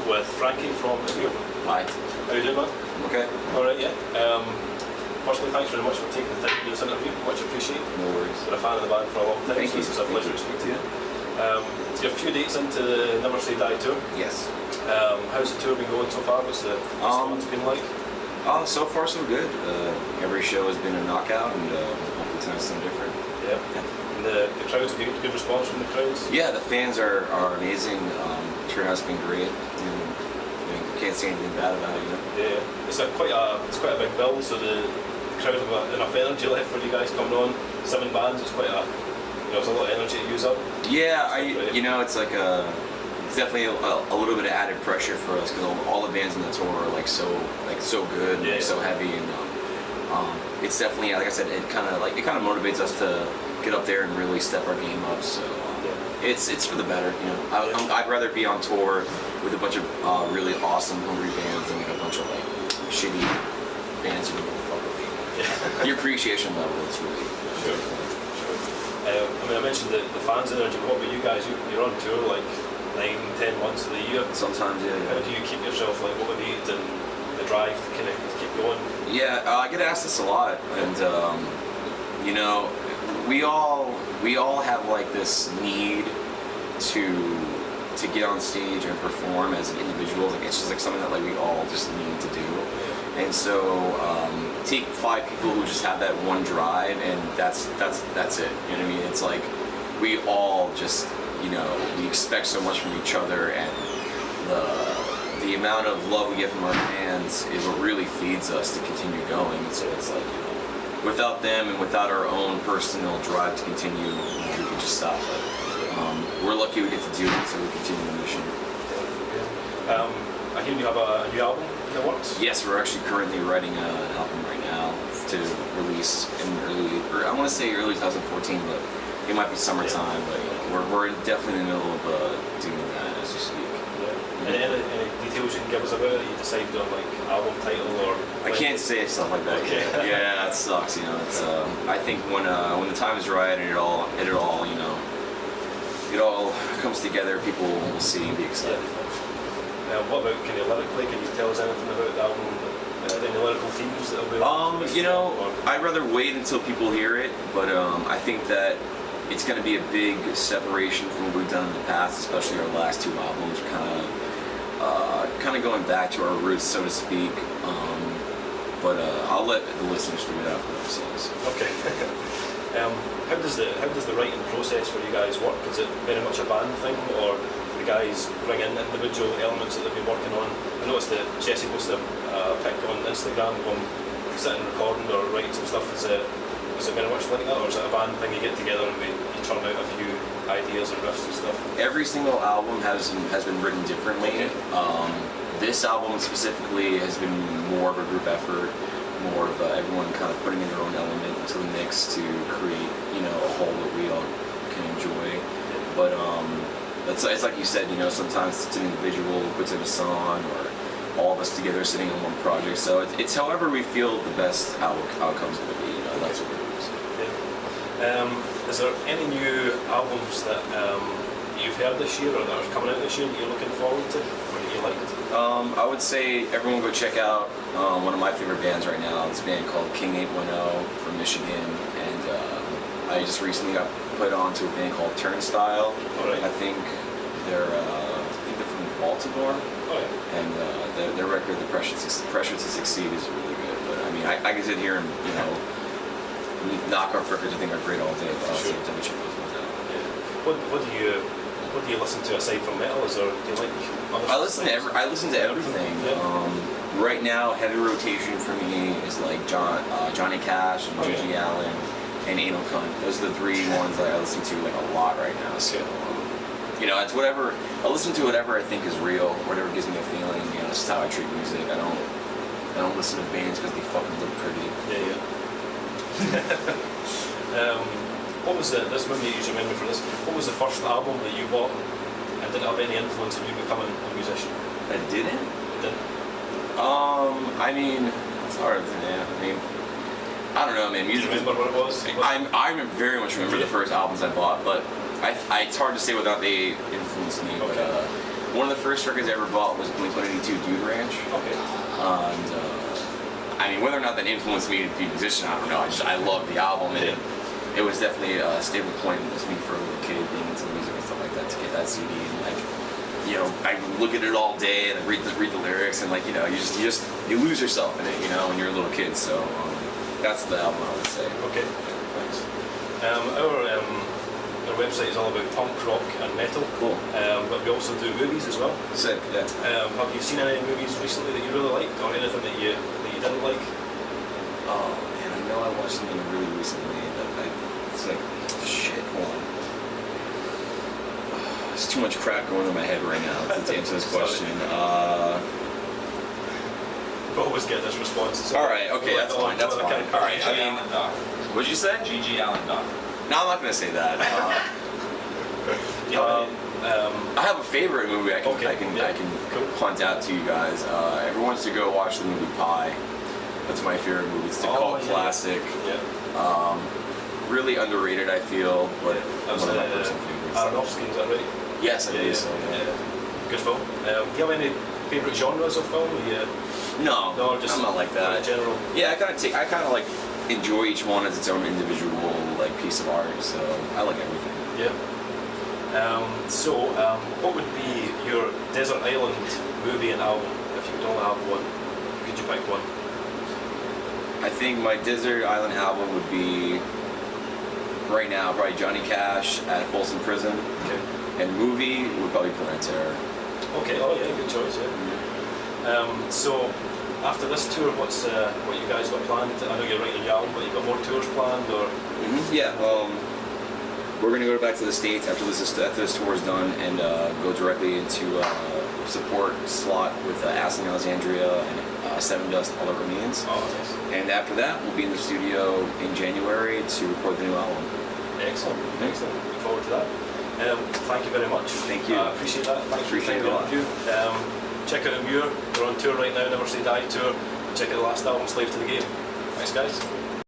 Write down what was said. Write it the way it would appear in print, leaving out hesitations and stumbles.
with Frankie from Emmure. Hi. How you doing, man? Okay. Alright, yeah. Firstly, thanks very much for taking the time to do this interview. Much appreciated. No worries. Been a fan of the band for a long time, Thank so you. this is a pleasure to speak to you. You're a few dates into the Never Say Die tour. Yes. How's the tour been going so far? What's the response been like? So far so good. Every show has been a knockout, and hopefully tonight's something different. Yeah. And the crowds, have you got good response from the crowds? Yeah, the fans are amazing. Turnout's been great. Can't say anything bad about it. Yeah. It's quite a big bill, so the crowd have enough energy left for you guys coming on. 7 bands, it's quite there's a lot of energy to use up. Yeah, it's like it's definitely a little bit of added pressure for us because all the bands on the tour are so good, and so heavy, and it's definitely, like I said, it kind of motivates us to get up there and really step our game up. So it's for the better, I'd rather be on tour with a bunch of really awesome hungry bands than a bunch of shitty bands who don't fuck with me. The appreciation level is really sure. I mentioned the fans' energy. What about you guys? You're on tour 9-10 months of the year. Sometimes, yeah. How do you keep yourself motivated and the drive to kind of keep going? Yeah, I get asked this a lot, and we all have this need to get on stage and perform as individuals. It's just something that we all just need to do. And so take 5 people who just have that one drive, and that's it. You know what I mean? It's we all just we expect so much from each other, and the amount of love we get from our fans is what really feeds us to continue going. And so it's without them and without our own personal drive to continue, we could just stop. But we're lucky we get to do it, so we continue the mission. I hear you have a new album in the works? Yes, we're actually currently writing an album right now to release in I want to say early 2014, but it might be summertime. But we're definitely in the middle of doing that as we speak. Yeah. Any details you can give us about it? You decided on album title or? I can't say stuff like that. Okay. Yeah, it sucks. It's I think when the time is right and it all comes together, people will see and be excited. What about lyrically? Can you tell us anything about the album? Any lyrical themes that will be? I'd rather wait until people hear it, but I think that it's going to be a big separation from what we've done in the past, especially our last 2 albums. Kind of going back to our roots, so to speak. But I'll let the listeners figure it out for themselves. Okay. How does the writing process for you guys work? Is it very much a band thing, or the guys bring in individual elements that they've been working on? I noticed that Jesse posted a pic on Instagram going sitting recording or writing some stuff. Is it very much like that, or is it a band thing you get together and you turn out a few ideas and riffs and stuff? Every single album has been written differently. This album specifically has been more of a group effort, more of everyone kind of putting in their own element into the mix to create a whole that we all can enjoy. But it's like you said, sometimes it's an individual who puts in a song, or all of us together sitting on one project. So it's however we feel the best outcome's going to be. That's what it is. Yeah. Is there any new albums that you've heard this year or that are coming out this year that you're looking forward to, or that you liked? I would say everyone go check out one of my favorite bands right now. This band called King 810 from Michigan, and I just recently got put onto a band called Turnstile. Right. I think they're from Baltimore. Oh, yeah. And their record, The Pressure to Succeed, is really good. But I mean, I can sit here and knock off records I think are great all day, but I'll check those ones out. Yeah. What do you listen to aside from metal? Do you like other I listen to everything. Yeah. Right now, heavy rotation for me is Johnny Cash and Gigi Allen and Anal Cunt. Those are the 3 ones that I listen to a lot right now. So it's whatever I listen to, whatever I think is real, whatever gives me a feeling. It's just how I treat music. I don't listen to bands because they fucking look pretty. Yeah. What was this movie you usually remember for this? What was the first album that you bought and didn't have any influence in you becoming a musician? I didn't? It didn't. I mean, it's hard. Yeah. I mean, I don't know, man. Music. Do you remember what it was? I very much remember the first albums I bought, but it's hard to say without they influenced me. Okay. But one of the first records I ever bought was Blink-182 Dude Ranch. Okay. And I mean, whether or not that influenced me to be a musician, I don't know. I love the album, and it was definitely a stable point with me for a little kid being into music and stuff like that to get that CD and like, you know, I look at it all day and I read the lyrics and like, you know, you lose yourself in it, you know, when you're a little kid. So that's the album I would say. Okay, thanks. Our website is all about punk, rock, and metal. Cool. But we also do movies as well. Sick. Yeah. Have you seen any movies recently that you really liked, or anything that you didn't like? Oh man, I know I watched something really recently that it's like, shit, hold on. There's too much crap going in my head right now to answer this question. We always get this response. So all right, okay, that's fine. That's fine. All right, I mean, what'd you say? G.G. Allen Doc. No, I'm not gonna say that. I have a favorite movie I can punt out to you guys. Everyone wants to go watch the movie Pi. That's my favorite movie. It's a cult classic. Yeah. Really underrated, I feel, but That's one of my personal favorites. Aronofsky, is that right? Yes, I believe so. Yeah. Good film. Do you have any favourite genres of film? No, just I'm not like that. In general. Yeah, I kind of like enjoy each one as its own individual like piece of art. So I like everything. Yeah. What would be your desert island movie and album if you could only have one? Could you pick one? I think my desert island album would be right now probably Johnny Cash at Folsom Prison. Okay. And movie would probably Planet Terror. Okay. Oh yeah, good choice. Yeah. So after this tour, what you guys got planned? I know you're writing your album, but you've got more tours planned, or? Yeah. We're gonna go back to the States after this tour is done and go directly into support slot with Aston Alexandria and Seven Dust All That Remains. Oh, nice. And after that, we'll be in the studio in January to record the new album. Excellent. Excellent. Look forward to that. Thank you very much. Thank you. I appreciate that. Thanks Appreciate for it a taking the interview. Check out Emmure. They're on tour right now, Never Say Die tour. Check out the last album, Slave to the Game. Thanks, guys.